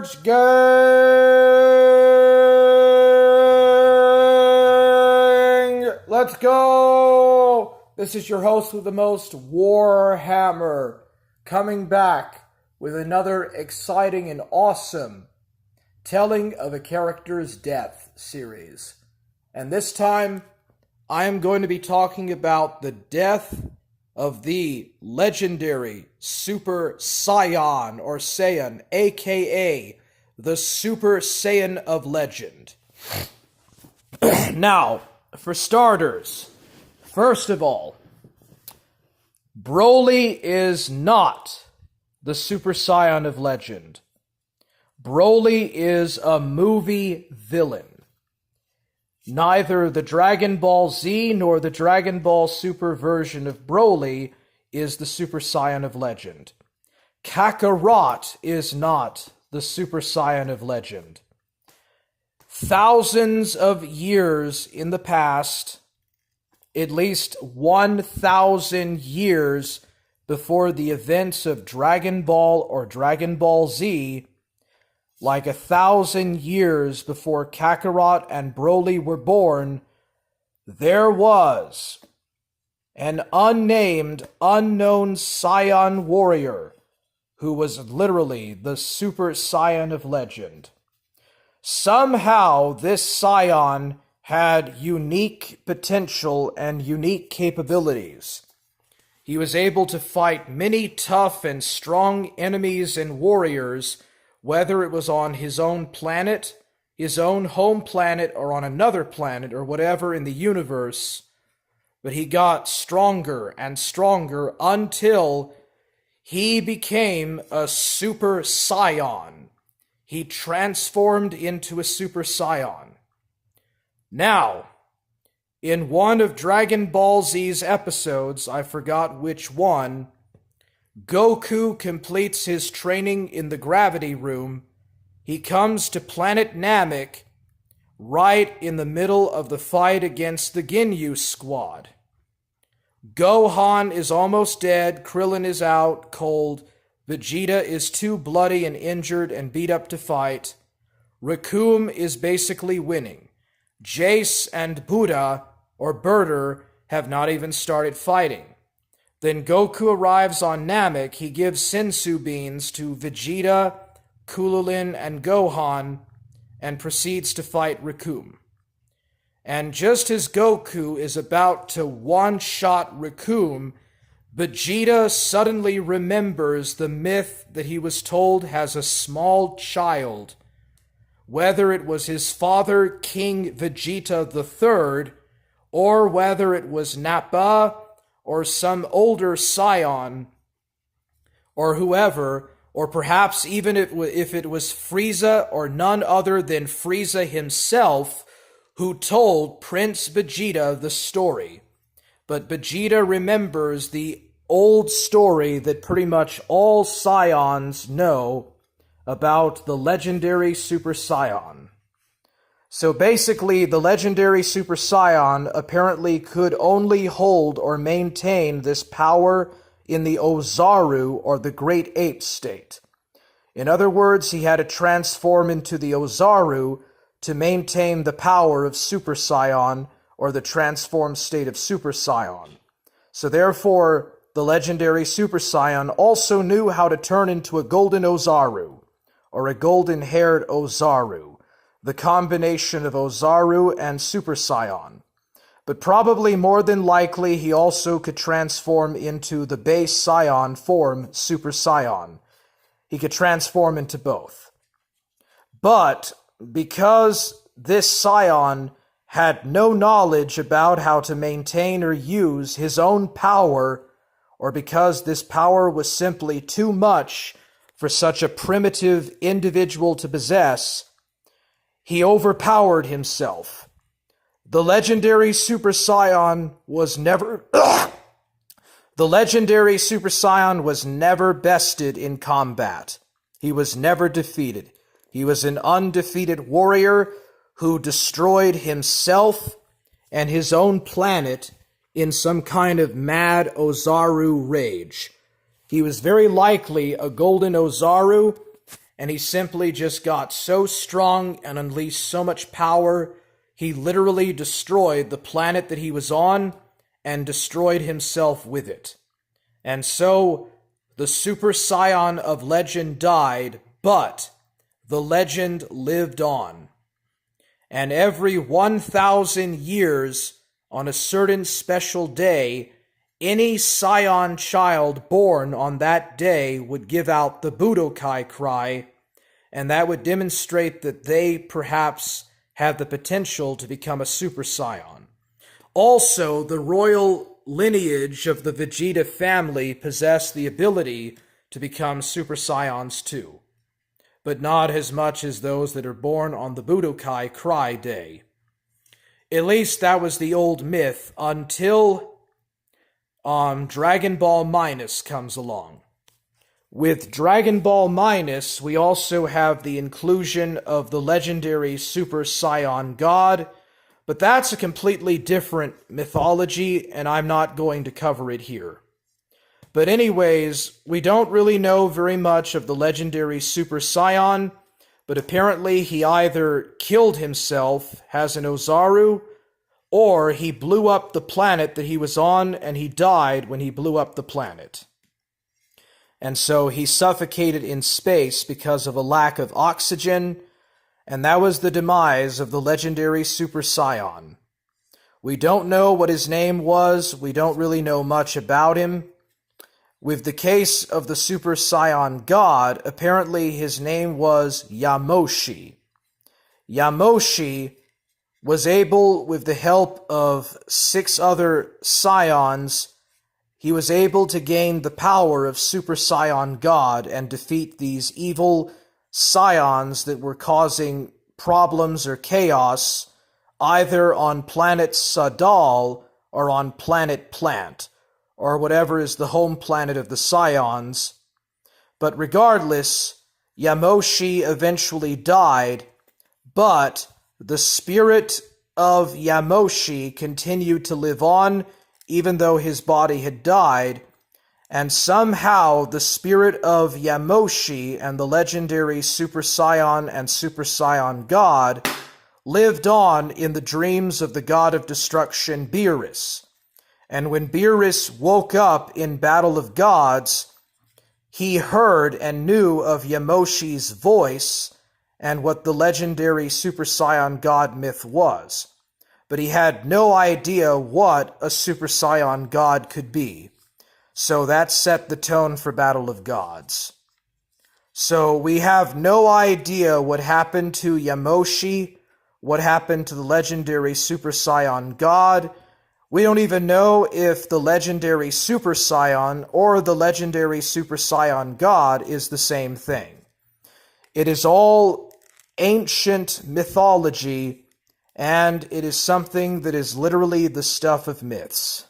Charge, gang! Let's go! This is your host with the most, Warhammer, coming back with another exciting and awesome telling of a character's death series. And this time, I am going to be talking about the death of the legendary Super Saiyan, or Saiyan, aka the Super Saiyan of Legend. Now, for starters, first of all, Broly is not the Super Saiyan of Legend. Broly is a movie villain. Neither the Dragon Ball Z nor the Dragon Ball Super version of Broly is the Super Saiyan of Legend. Kakarot is not the Super Saiyan of Legend. Thousands of years in the past, at least 1,000 years before the events of Dragon Ball or Dragon Ball Z, like 1,000 years before Kakarot and Broly were born, there was an unnamed, unknown Saiyan warrior who was literally the Super Saiyan of Legend. Somehow, this Saiyan had unique potential and unique capabilities. He was able to fight many tough and strong enemies and warriors, whether it was on his own planet, his own home planet, or on another planet, or whatever in the universe. But he got stronger and stronger until he became a Super Saiyan. He transformed into a Super Saiyan. Now, in one of Dragon Ball Z's episodes, I forgot which one, Goku completes his training in the gravity room. He comes to planet Namek right in the middle of the fight against the Ginyu squad. Gohan is almost dead, Krillin is out cold, Vegeta is too bloody and injured and beat up to fight. Recoome is basically winning. Jace and Buddha, or Burter, have not even started fighting. Then Goku arrives on Namek. He gives Sensu beans to Vegeta, Kulilin, and Gohan, and proceeds to fight Recoome. And just as Goku is about to one-shot Recoome, Vegeta suddenly remembers the myth that he was told as a small child. Whether it was his father, King Vegeta III, or whether it was Nappa, or some older Saiyan, or whoever, or perhaps even if it was Frieza or none other than Frieza himself who told Prince Vegeta the story. But Vegeta remembers the old story that pretty much all Saiyans know about the legendary Super Saiyan. So basically, the legendary Super Saiyan apparently could only hold or maintain this power in the Ozaru, or the Great Ape state. In other words, he had to transform into the Ozaru to maintain the power of Super Saiyan, or the transformed state of Super Saiyan. So therefore, the legendary Super Saiyan also knew how to turn into a golden Ozaru, or a golden-haired Ozaru, the combination of Ozaru and Super Saiyan. But probably more than likely, he also could transform into the base Saiyan form, Super Saiyan. He could transform into both. But because this Saiyan had no knowledge about how to maintain or use his own power, or because this power was simply too much for such a primitive individual to possess, he overpowered himself. The legendary Super Saiyan was never bested in combat. He was never defeated. He was an undefeated warrior who destroyed himself and his own planet in some kind of mad Ozaru rage. He was very likely a golden Ozaru, and he simply just got so strong and unleashed so much power, he literally destroyed the planet that he was on and destroyed himself with it. And so the Super Saiyan of legend died, but the legend lived on. And every 1,000 years, on a certain special day, any Saiyan child born on that day would give out the Budokai cry, and that would demonstrate that they perhaps have the potential to become a Super Saiyan. Also, the royal lineage of the Vegeta family possessed the ability to become Super Saiyans too, but not as much as those that are born on the Budokai Cry Day. At least that was the old myth until Dragon Ball Minus comes along. With Dragon Ball Minus, we also have the inclusion of the legendary Super Saiyan God, but that's a completely different mythology, and I'm not going to cover it here. But anyways, we don't really know very much of the legendary Super Saiyan, but apparently he either killed himself as an Ozaru, or he blew up the planet that he was on, and he died when he blew up the planet. And so he suffocated in space because of a lack of oxygen, and that was the demise of the legendary Super Saiyan. We don't know what his name was, we don't really know much about him. With the case of the Super Saiyan God, apparently his name was Yamoshi. Yamoshi was able, with the help of 6 other Saiyans, he was able to gain the power of Super Saiyan God and defeat these evil Saiyans that were causing problems or chaos either on planet Sadal or on planet Plant, or whatever is the home planet of the Saiyans. But regardless, Yamoshi eventually died, but the spirit of Yamoshi continued to live on even though his body had died, and somehow the spirit of Yamoshi and the legendary Super Saiyan and Super Saiyan God lived on in the dreams of the god of destruction Beerus. And when Beerus woke up in Battle of Gods, he heard and knew of Yamoshi's voice and what the legendary Super Saiyan God myth was. But he had no idea what a Super Saiyan God could be. So that set the tone for Battle of Gods. So we have no idea what happened to Yamoshi, what happened to the legendary Super Saiyan God. We don't even know if the legendary Super Saiyan or the legendary Super Saiyan God is the same thing. It is all ancient mythology, and it is something that is literally the stuff of myths.